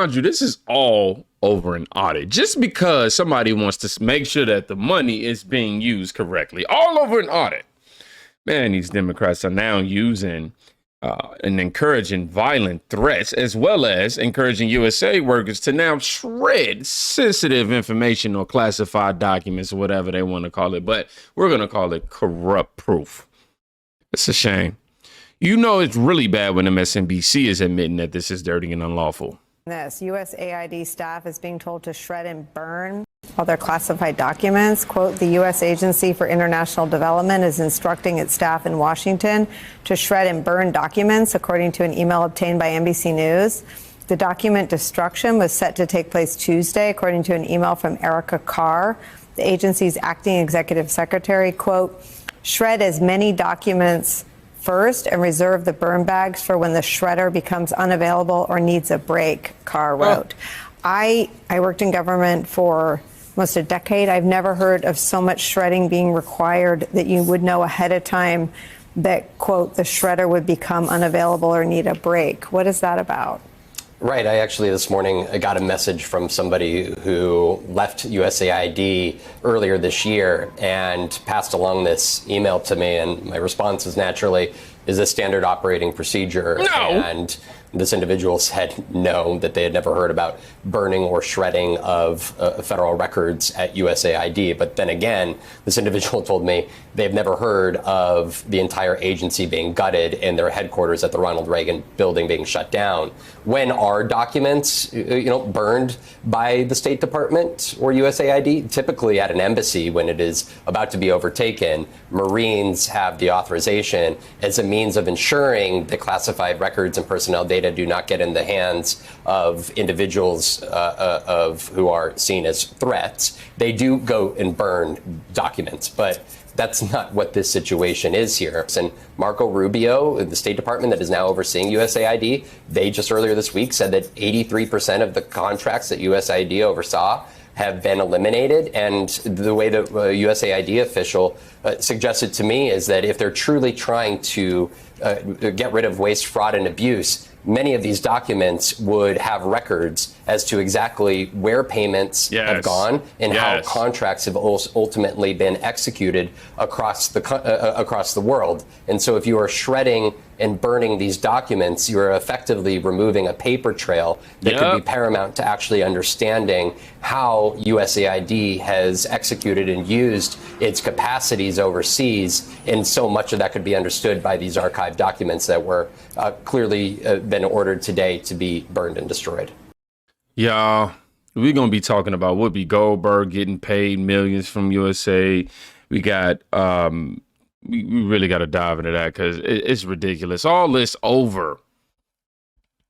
mind you, this is all over an audit. Just because somebody wants to make sure that the money is being used correctly, all over an audit. Man, these Democrats are now using and encouraging violent threats, as well as encouraging USAID workers to now shred sensitive information or classified documents or whatever they want to call it. But we're going to call it corrupt proof. It's a shame. You know, it's really bad when MSNBC is admitting that this is dirty and unlawful. This USAID staff is being told to shred and burn all their classified documents. Quote, the U.S. Agency for International Development is instructing its staff in Washington to shred and burn documents, according to an email obtained by NBC News. The document destruction was set to take place Tuesday, according to an email from Erica Carr, the agency's acting executive secretary. Quote, shred as many documents first and reserve the burn bags for when the shredder becomes unavailable or needs a break, Carr wrote. I worked in government for almost a decade. I've never heard of so much shredding being required that you would know ahead of time that, quote, the shredder would become unavailable or need a break. What is that about? Right. I actually this morning got a message from somebody who left USAID earlier this year and passed along this email to me. And my response is naturally, is this standard operating procedure? No. And this individual said no, that they had never heard about burning or shredding of federal records at USAID. But then again, this individual told me they've never heard of the entire agency being gutted and their headquarters at the Ronald Reagan building being shut down. When are documents, burned by the State Department or USAID? Typically at an embassy when it is about to be overtaken, Marines have the authorization as a means of ensuring that classified records and personnel data do not get in the hands of individuals who are seen as threats. They do go and burn documents, but that's not what this situation is here. And Marco Rubio, the State Department that is now overseeing USAID, they just earlier this week said that 83% of the contracts that USAID oversaw have been eliminated. And the way that USAID official suggested to me is that if they're truly trying to get rid of waste, fraud, and abuse, many of these documents would have records as to exactly where payments have gone and how contracts have ultimately been executed across the world. And so if you are shredding and burning these documents, you are effectively removing a paper trail that could be paramount to actually understanding how USAID has executed and used its capacities overseas. And so much of that could be understood by these archived documents that were clearly been ordered today to be burned and destroyed. Yeah, we're going to be talking about Whoopi Goldberg getting paid millions from USAID. We got, we really got to dive into that because it's ridiculous. All this over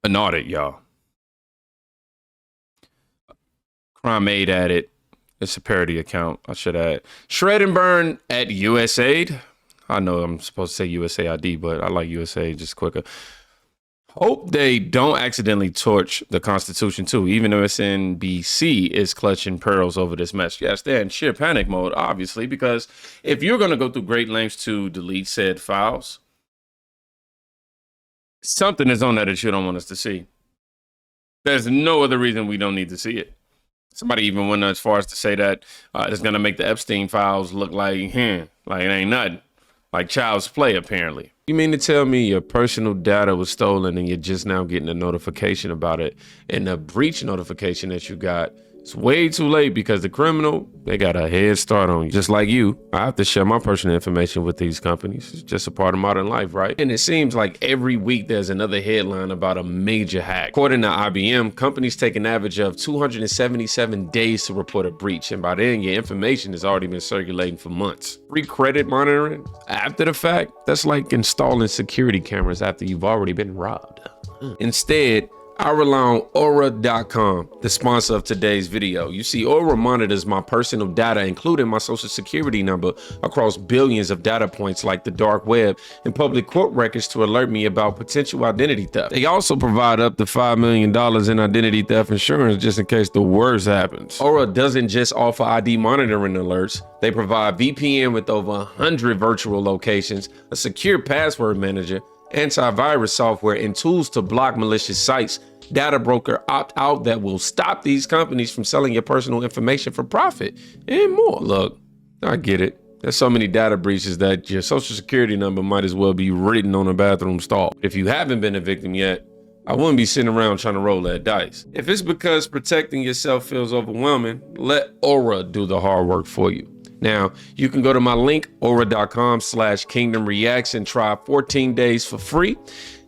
an audit, y'all. Crime Aid at it. It's a parody account, I should add. Shred and burn at USAID. I know I'm supposed to say USAID, but I like USAID just quicker. Hope they don't accidentally torch the Constitution, too, even though MSNBC is clutching pearls over this mess. Yes, they're in sheer panic mode, obviously, because if you're going to go through great lengths to delete said files, something is on there that you don't want us to see. There's no other reason we don't need to see it. Somebody even went as far as to say that it's going to make the Epstein files look like it ain't nothing, like child's play, apparently. You mean to tell me your personal data was stolen and you're just now getting a notification about it? And the breach notification that you got, it's way too late because the criminal, they got a head start on you. Just like you, I have to share my personal information with these companies. It's just a part of modern life, right? And it seems like every week there's another headline about a major hack. According to IBM, companies take an average of 277 days to report a breach. And by then, your information has already been circulating for months. Free credit monitoring after the fact, that's like installing security cameras after you've already been robbed. Instead, I rely on Aura.com, the sponsor of today's video. You see, Aura monitors my personal data, including my social security number, across billions of data points like the dark web and public court records to alert me about potential identity theft. They also provide up to $5 million in identity theft insurance just in case the worst happens. Aura doesn't just offer ID monitoring alerts. They provide VPN with over 100 virtual locations, a secure password manager, antivirus software, and tools to block malicious sites, data broker opt-out that will stop these companies from selling your personal information for profit and more. Look, I get it. There's so many data breaches that your social security number might as well be written on a bathroom stall. If you haven't been a victim yet, I wouldn't be sitting around trying to roll that dice. If it's because protecting yourself feels overwhelming, let Aura do the hard work for you. Now, you can go to my link, aura.com/kingdomreacts, and try 14 days for free.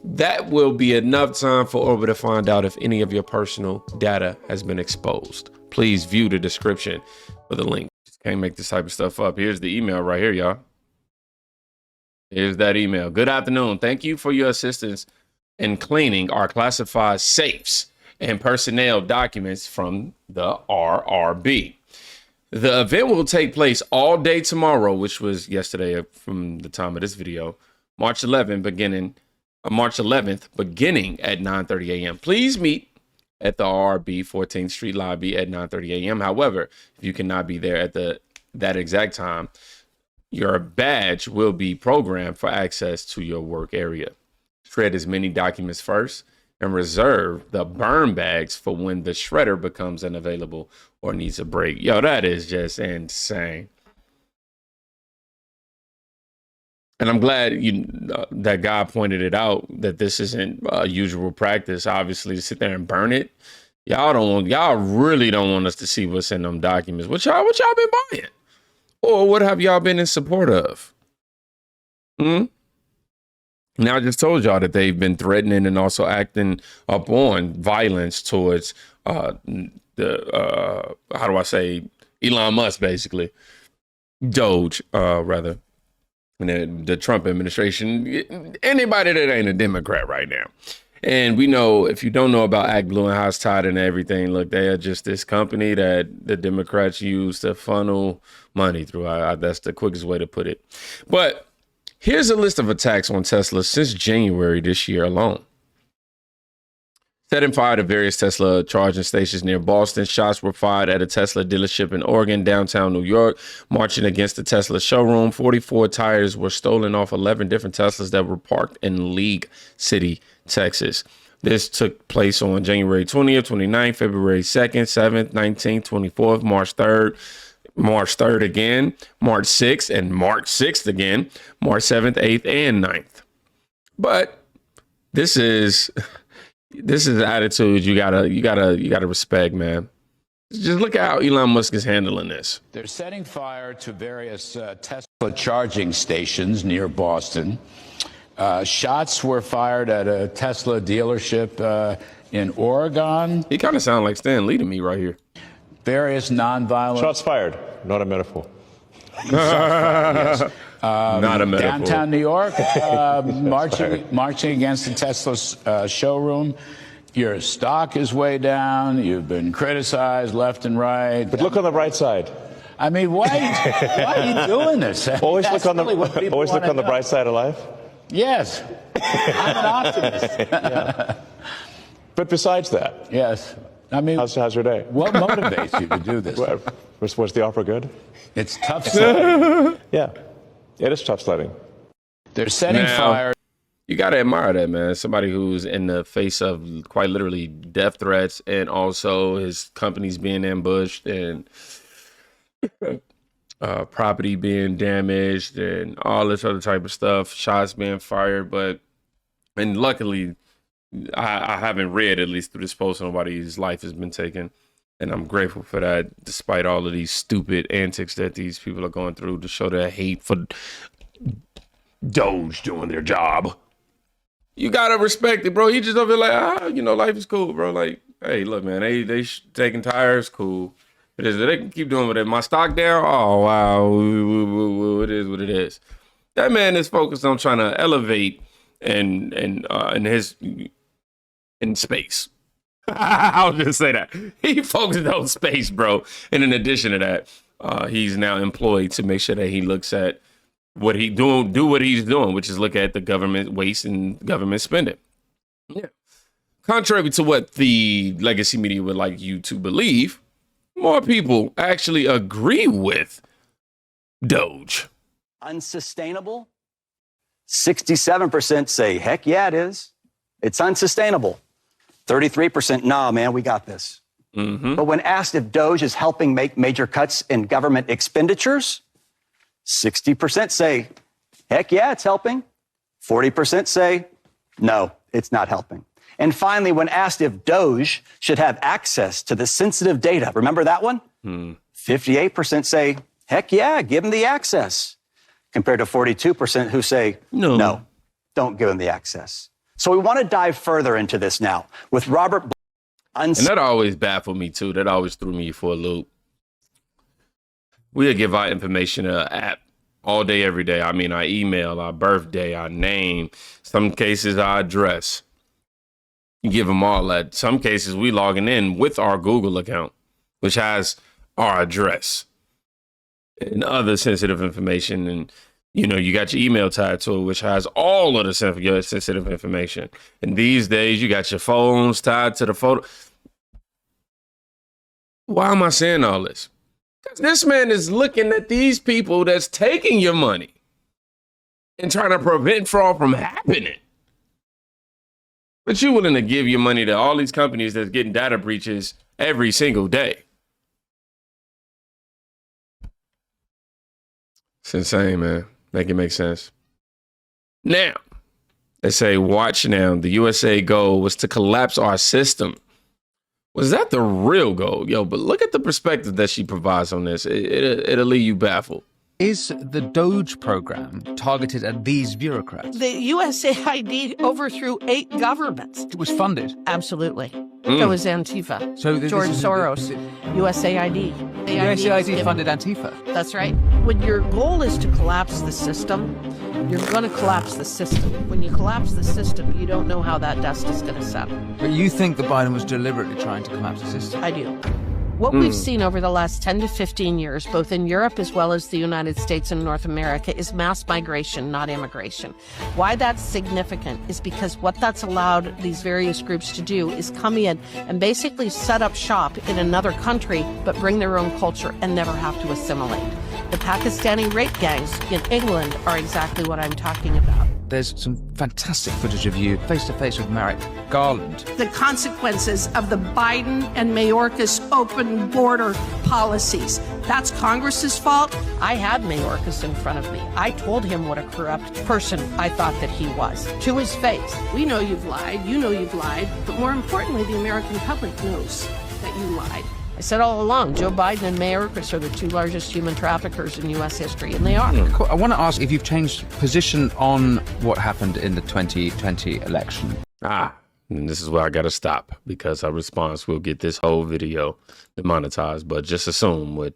That will be enough time for Aura to find out if any of your personal data has been exposed. Please view the description for the link. Just can't make this type of stuff up. Here's the email right here, y'all. Here's that email. Good afternoon. Thank you for your assistance in cleaning our classified safes and personnel documents from the RRB. The event will take place all day tomorrow, which was yesterday from the time of this video, March 11th, beginning at 9:30 a.m. Please meet at the RRB 14th Street lobby at 9:30 a.m. However, if you cannot be there at that exact time, your badge will be programmed for access to your work area. Shred as many documents first and reserve the burn bags for when the shredder becomes unavailable or needs a break. Yo, that is just insane. And I'm glad that guy pointed it out, that this isn't usual practice, obviously, to sit there and burn it. Y'all really don't want us to see what's in them documents. What y'all been buying? Or what have y'all been in support of? Now, I just told y'all that they've been threatening and also acting upon violence towards how do I say, Elon Musk, basically. DOGE, rather. And the Trump administration, anybody that ain't a Democrat right now. And we know, if you don't know about ActBlue and how it's tied and everything, look, they are just this company that the Democrats use to funnel money through. That's the quickest way to put it. But here's a list of attacks on Tesla since January this year alone. Setting fire to various Tesla charging stations near Boston. Shots were fired at a Tesla dealership in Oregon, downtown New York, marching against the Tesla showroom. 44 tires were stolen off 11 different Teslas that were parked in League City, Texas. This took place on January 20th, 29th, February 2nd, 7th, 19th, 24th, March 3rd. March 3rd again, March 6th, and March 6th again, March 7th, 8th, and 9th. But this is the attitude you gotta respect, man. Just look at how Elon Musk is handling this. They're setting fire to various Tesla charging stations near Boston. Shots were fired at a Tesla dealership in Oregon. He kind of sounds like Stan Lee to me right here. Various nonviolent... Shots fired, not a metaphor. Yes. Not a metaphor. Downtown New York, marching against the Tesla showroom. Your stock is way down. You've been criticized left and right. But look on the bright side. I mean, why are you doing this? Always look on the bright side of life. Yes, I'm an optimist. Yeah. But besides that, yes. I mean, how's your day? What motivates you to do this? Was the offer good? It's tough sledding. Yeah, it is tough sledding. They're setting fire. You got to admire that, man. Somebody who's in the face of quite literally death threats, and also his company's being ambushed and property being damaged and all this other type of stuff, shots being fired. And luckily, I haven't read, at least through this post, nobody's life has been taken. And I'm grateful for that, despite all of these stupid antics that these people are going through to show their hate for DOGE doing their job. You gotta respect it, bro. You just don't feel like, life is cool, bro. Like, hey, look, man, they taking tires, cool. It is. They can keep doing with it. My stock down, oh wow, it is what it is. That man is focused on trying to elevate in space. I'll just say that. He focused on space, bro. And in addition to that, he's now employed to make sure that he looks at what he do what he's doing, which is look at the government waste and government spending. Yeah. Contrary to what the legacy media would like you to believe, more people actually agree with DOGE. Unsustainable? 67% say, heck yeah, it is. It's unsustainable. 33%, nah, man, we got this. But when asked if DOGE is helping make major cuts in government expenditures, 60% say, heck yeah, it's helping. 40% say, no, it's not helping. And finally, when asked if DOGE should have access to the sensitive data, remember that one? 58% say, heck yeah, give them the access. Compared to 42% who say, no, don't give them the access. So we want to dive further into this now with Robert. And that always baffled me too. That always threw me for a loop. We'll give our information to an app all day, every day. I mean, our email, our birthday, our name, some cases, our address. You give them all that. Some cases, we logging in with our Google account, which has our address and other sensitive information. And, you know, you got your email tied to it, which has all of the sensitive information. And these days, you got your phones tied to the photo. Why am I saying all this? Because this man is looking at these people that's taking your money and trying to prevent fraud from happening. But you're willing to give your money to all these companies that's getting data breaches every single day. It's insane, man. Make it make sense. Now, they say, watch now. The USA goal was to collapse our system. Was that the real goal? Yo, but look at the perspective that she provides on this. It'll leave you baffled. Is the DOGE program targeted at these bureaucrats? The USAID overthrew 8 governments. It was funded. Absolutely. So was Antifa. So George Soros, USAID. USAID funded Antifa. That's right. When your goal is to collapse the system, you're going to collapse the system. When you collapse the system, you don't know how that dust is going to settle. But you think that Biden was deliberately trying to collapse the system? I do. What we've seen over the last 10 to 15 years, both in Europe as well as the United States and North America, is mass migration, not immigration. Why that's significant is because what that's allowed these various groups to do is come in and basically set up shop in another country, but bring their own culture and never have to assimilate. The Pakistani rape gangs in England are exactly what I'm talking about. There's some fantastic footage of you face-to-face with Merrick Garland. The consequences of the Biden and Mayorkas open border policies. That's Congress's fault. I had Mayorkas in front of me. I told him what a corrupt person I thought that he was. To his face. We know you've lied. You know you've lied. But more importantly, the American public knows that you lied. I said all along, Joe Biden and Mayorkas are the 2 largest human traffickers in U.S. history, and they are. I want to ask if you've changed position on what happened in the 2020 election. And this is where I got to stop, because our response will get this whole video demonetized. But just assume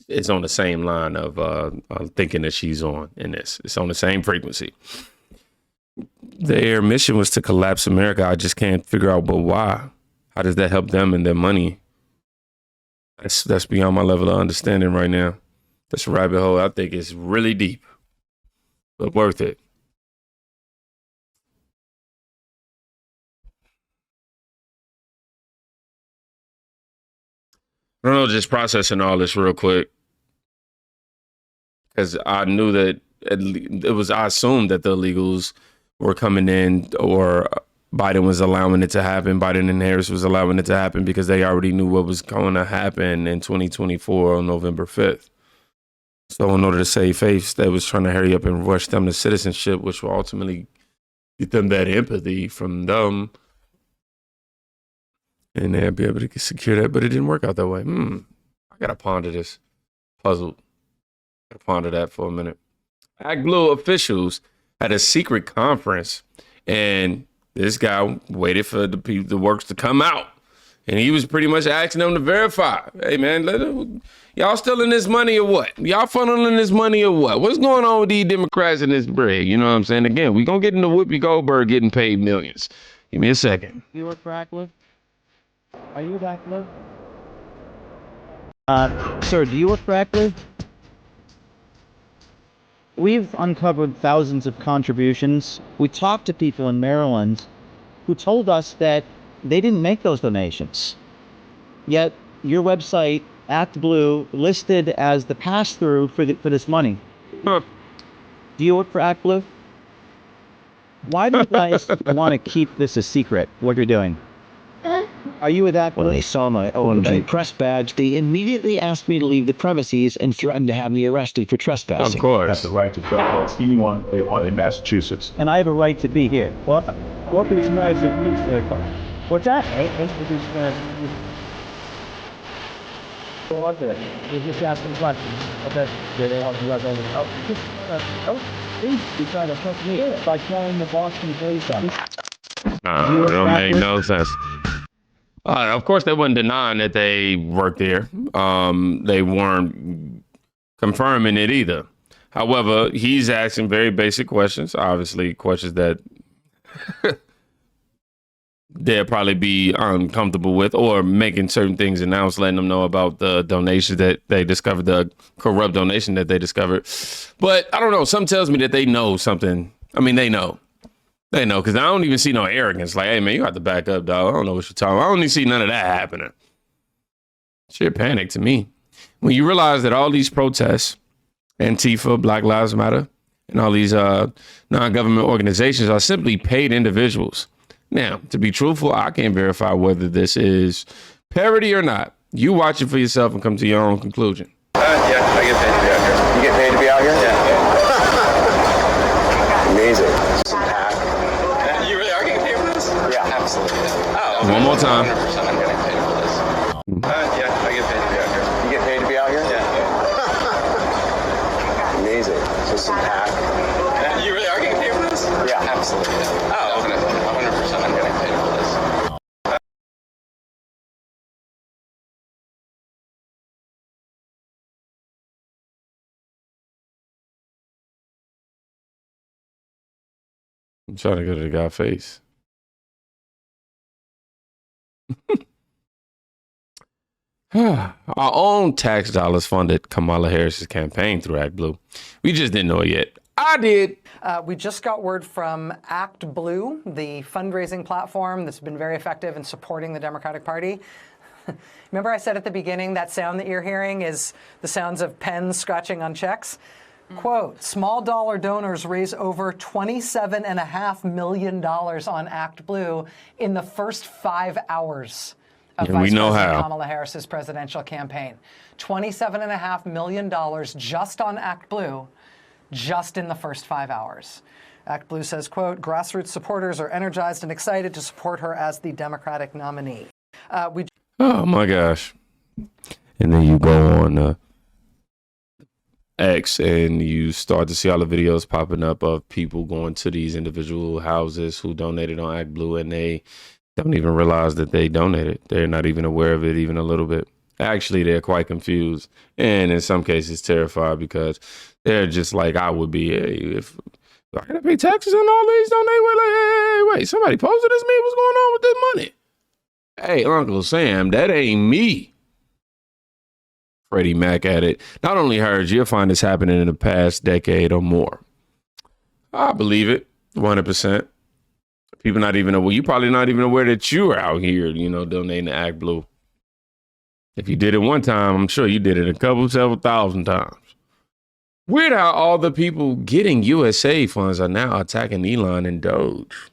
it's on the same line of thinking that she's on in this. It's on the same frequency. Their mission was to collapse America. I just can't figure out, but why? How does that help them and their money? That's beyond my level of understanding right now. This rabbit hole, I think, is really deep, but worth it. I don't know, just processing all this real quick, because I knew that I assumed that the illegals were coming in, or Biden was allowing it to happen. Biden and Harris was allowing it to happen because they already knew what was going to happen in 2024 on November 5th. So in order to save face, they was trying to hurry up and rush them to citizenship, which will ultimately get them that empathy from them. And they'll be able to secure that, but it didn't work out that way. I got to ponder this. Puzzled. Got to ponder that for a minute. ActBlue officials had a secret conference, and this guy waited for the works to come out, and he was pretty much asking them to verify. Hey, man, y'all stealing this money or what? Y'all funneling this money or what? What's going on with these Democrats and this bread? You know what I'm saying? Again, we going to get into Whoopi Goldberg getting paid millions. Give me a second. You work for ActBlue? Are you with ActBlue? Sir, do you work for ActBlue? We've uncovered thousands of contributions. We talked to people in Maryland who told us that they didn't make those donations. Yet your website, ActBlue, listed as the pass-through for this money. Huh. Do you work for ActBlue? Why do you guys want to keep this a secret, what you're doing? Are you with that? When they saw my OMG press badge, they immediately asked me to leave the premises and threatened to have me arrested for trespassing. Of course. The right to trespass. Anyone they want in Massachusetts. And I have a right to be here. What? What these guys What's that? What's it? You're just asking questions. Okay. Did they help you guys you trying to trust me by calling the Boston police on. It don't make no sense. Of course, they wasn't denying that they worked there. They weren't confirming it either. However, he's asking very basic questions, obviously questions that they'll probably be uncomfortable with, or making certain things announced, letting them know about the donations that they discovered, the corrupt donation that they discovered. But I don't know. Something tells me that they know something. I mean, they know. They know, because I don't even see no arrogance. Like, hey, man, you got to back up, dog. I don't know what you're talking about. I don't even see none of that happening. Sheer panic to me. When you realize that all these protests, Antifa, Black Lives Matter, and all these non-government organizations are simply paid individuals. Now, to be truthful, I can't verify whether this is parody or not. You watch it for yourself and come to your own conclusion. Yeah, I get paid to be out here. You get paid to be out here? Yeah. Amazing. You really are getting paid for this? Yeah, absolutely. Oh, One more time. 100% I'm getting paid for this. Yeah, I get paid to be out here. You get paid to be out here? Yeah. Amazing. So some pack. You really are getting paid for this? Yeah, absolutely. Oh, 100% I'm getting paid for this. I'm trying to go to the guy's face. Our own tax dollars funded Kamala Harris's campaign through ActBlue. We just didn't know it yet. I did. We just got word from ActBlue, the fundraising platform that's been very effective in supporting the Democratic Party. Remember I said at the beginning that sound that you're hearing is the sounds of pens scratching on checks? Quote, small dollar donors raise over $27.5 million on ActBlue in the first 5 hours of Vice President Kamala Harris's presidential campaign. $27.5 million just on ActBlue, just in the first 5 hours. ActBlue says, quote, grassroots supporters are energized and excited to support her as the Democratic nominee. Oh, my gosh. And then you go on X and you start to see all the videos popping up of people going to these individual houses who donated on ActBlue, and they don't even realize that they donated. They're not even aware of it even a little bit. Actually, they're quite confused and in some cases terrified, because they're just like I would be. Hey, if I gotta pay taxes on all these, don't they? We're like, hey, wait, somebody posted this? Me, what's going on with this money? Hey, Uncle Sam, that ain't me. Freddie Mac at it. Not only heard, you'll find this happening in the past decade or more. I believe it, 100%. People not even aware. You probably not even aware that you're out here, donating to ActBlue. If you did it one time, I'm sure you did it several thousand times. Weird how all the people getting USAID funds are now attacking Elon and DOGE.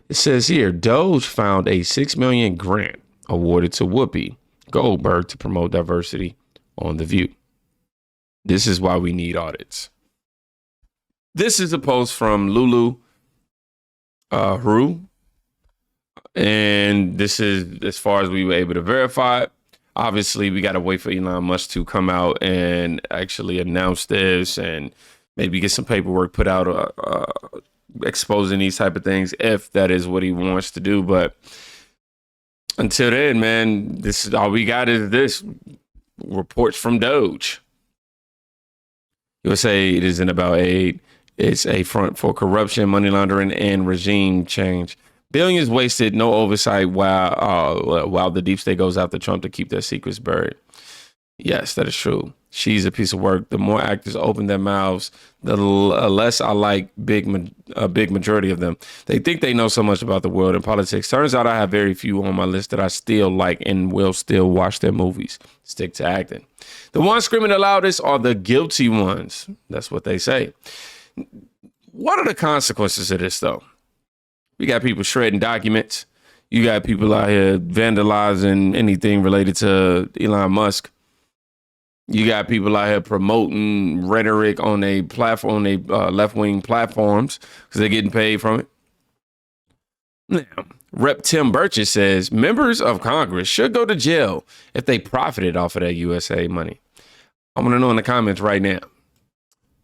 It says here, DOGE found a $6 million grant awarded to Whoopi Goldberg to promote diversity on The View. This is why we need audits. This is a post from Lulu Hru, and this is as far as we were able to verify it. Obviously, we got to wait for Elon Musk to come out and actually announce this and maybe get some paperwork put out exposing these type of things, if that is what he wants to do. But until then, man, this is all we got is this reports from DOGE. USAID isn't about aid. It's a front for corruption, money laundering, and regime change. Billions wasted, no oversight, while the deep state goes after Trump to keep their secrets buried. Yes, that is true. She's a piece of work. The more actors open their mouths, the less I like a big majority of them. They think they know so much about the world and politics. Turns out I have very few on my list that I still like and will still watch their movies. Stick to acting. The ones screaming the loudest are the guilty ones. That's what they say. What are the consequences of this, though? We got people shredding documents. You got people out here vandalizing anything related to Elon Musk. You got people out here promoting rhetoric on a platform, left-wing platforms, because they're getting paid from it. Now, Rep. Tim Burchett says members of Congress should go to jail if they profited off of that USAID money. I want to know in the comments right now.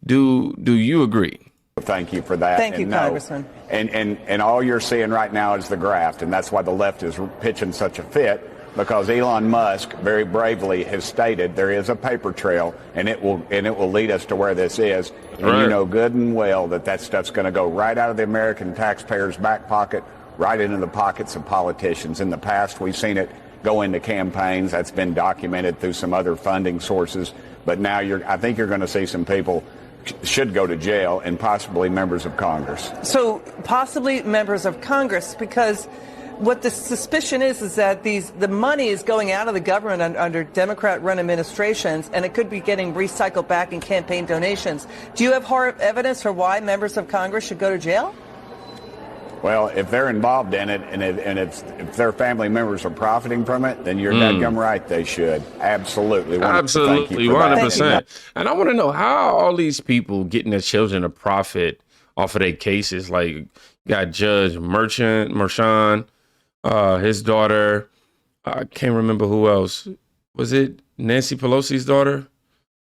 Do you agree? Thank you for that. Thank you, Congressman. And all you're seeing right now is the graft, and that's why the left is pitching such a fit, because Elon Musk very bravely has stated there is a paper trail, and it will lead us to where this is. And you know good and well that stuff's going to go right out of the American taxpayer's back pocket, right into the pockets of politicians. In the past, we've seen it go into campaigns. That's been documented through some other funding sources. But now I think you're going to see some people should go to jail, and possibly members of Congress. So possibly members of Congress, because what the suspicion is that the money is going out of the government under Democrat-run administrations, and it could be getting recycled back in campaign donations. Do you have hard evidence for why members of Congress should go to jail? Well, if they're involved in it, and if their family members are profiting from it, then you're dadgum right, they should. Absolutely. Absolutely, 100%. And I want to know how all these people getting their children to profit off of their cases. Like, you got Judge Merchan, his daughter. I can't remember who else. Was it Nancy Pelosi's daughter?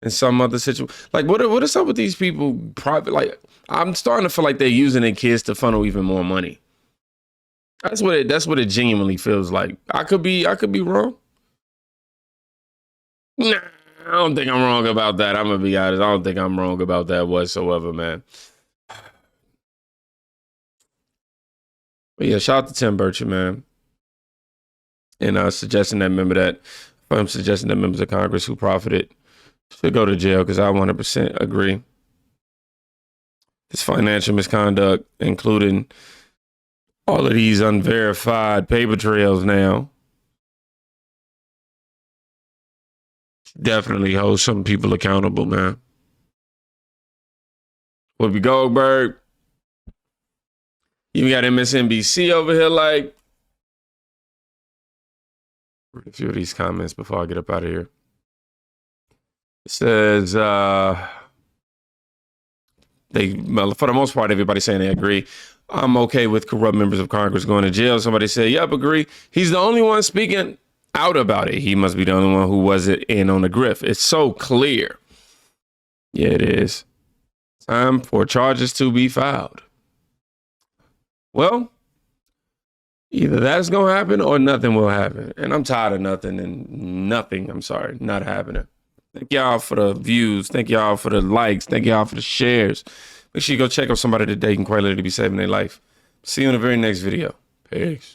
And some other situation. Like, what is up with these people? Like, I'm starting to feel like they're using their kids to funnel even more money. That's what it genuinely feels like. I could be wrong. Nah, I don't think I'm wrong about that. I'm gonna be honest. I don't think I'm wrong about that whatsoever, man. But yeah, shout out to Tim Burchett, man. And suggesting that members of Congress who profited should go to jail, because I 100% agree. This financial misconduct, including all of these unverified paper trails now, definitely hold some people accountable, man. Whoopi Goldberg. You got MSNBC over here, like, read a few of these comments before I get up out of here. It says, for the most part, everybody's saying they agree. I'm okay with corrupt members of Congress going to jail. Somebody said, yep, agree. He's the only one speaking out about it. He must be the only one who wasn't in on the grift. It's so clear. Yeah, it is. Time for charges to be filed. Well, either that's going to happen or nothing will happen. And I'm tired of nothing not happening. Thank y'all for the views. Thank y'all for the likes. Thank y'all for the shares. Make sure you go check out somebody today who can quite literally be saving their life. See you in the very next video. Peace.